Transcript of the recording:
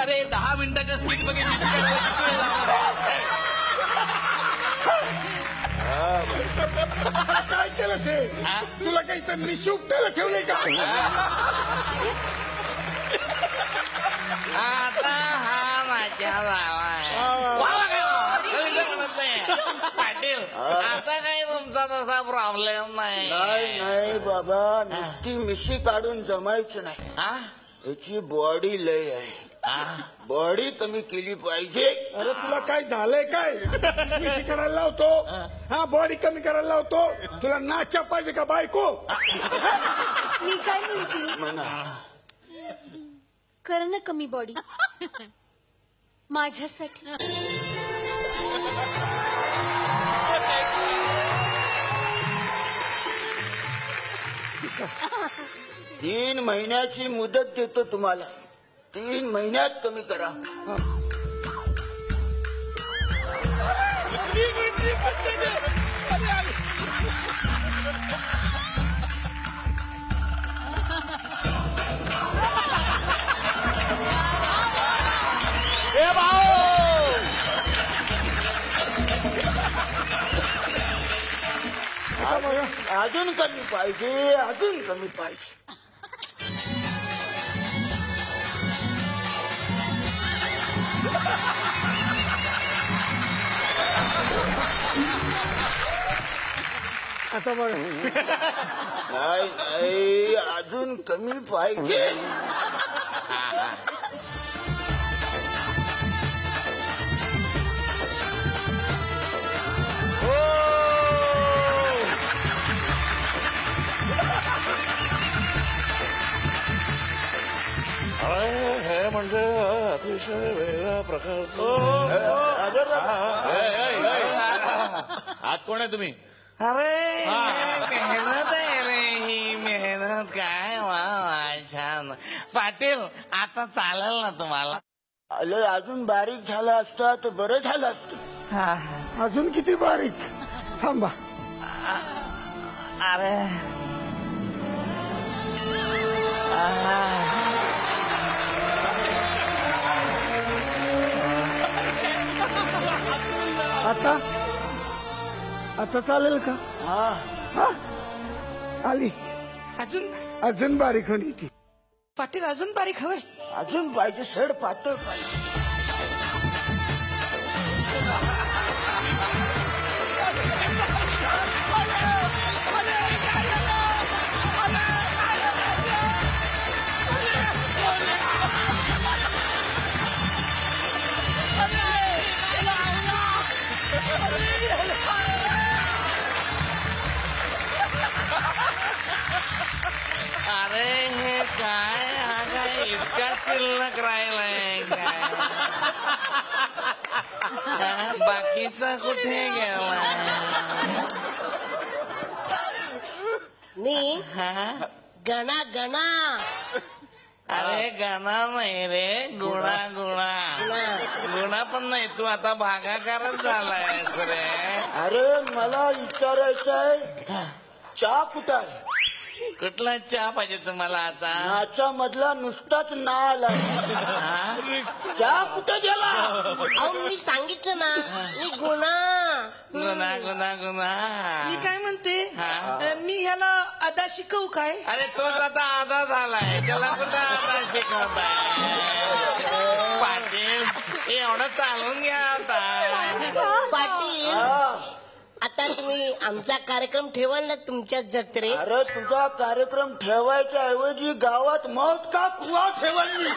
अरे 10 मिनिटाच्या स्किट मध्ये काय केलं से तुला काही तर मिशी उपटायला ठेवलंय का? आता हा माझ्या पाटील आता काही तुमचा तसा प्रॉब्लेम नाही. नाही बाबा, नुसती मिशी काढून जमायचं नाही. याची बॉडी लय आहे, बॉडी कमी केली पाहिजे. अरे तुला काय झालंय काय? मिशी करायला लावतो, हा बॉडी कमी करायला लावतो. तुला नाचा पाहिजे का बायको? मी काय म्हणते, कर ना कमी बॉडी माझ्यासाठी. 3 महिन्याची मुदत देतो तुम्हाला, 3 महिन्यात कमी करा. अजून कमी पाहिजे, अजून कमी पाहिजे. आता बघ, नाही अजून कमी पाहिजे. हे म्हणजे अतिशय वेगळ्या प्रकारचं. आज कोण आहे तुम्ही? अरे मेहनत आहे रे ही, मेहनत काय वा छान. पाटील आता चालेल ना तुम्हाला? अजून बारीक झाला असता तर बरं झालं असतं. अजून किती बारीक? थांबा. अरे आता आता चालेल का? हा आली. अजून बारीक होणी ती. पाटील अजून बारीक हवंय? अजून पाहिजे, सड पातळ पाहिजे. अरे हे काय, हा काय इतका शिल्लक राहिलाय काय? बाकीचा कुठे गेला? मी गणा गणा. अरे गणा नाही रे, गुणा गुणा. गुणा पण नाही, तू आता भागाकारच झालाय रे. अरे मला विचारायचंय, चहा कुठं आहे? कुठला चहा पाहिजे तुम्हाला आता? नाचा मधला नुसताच ना आला, चहा कुठं गेला? अहो मी सांगितलं ना, मी गुणा. गुणा गुणा गुणा. मी काय म्हणते, मी ह्याला अदा शिकवू काय? अरे तोच आता आधा झालाय, त्याला कुठं आधा शिकवताय? पाटील एवढं चालून घ्या आता. पाटील आता तुम्ही आमचा कार्यक्रम ठेवाल ना तुमच्या जत्रेत? अरे तुझा कार्यक्रम ठेवायच्या ऐवजी गावात मौत का कुवा ठेवायची.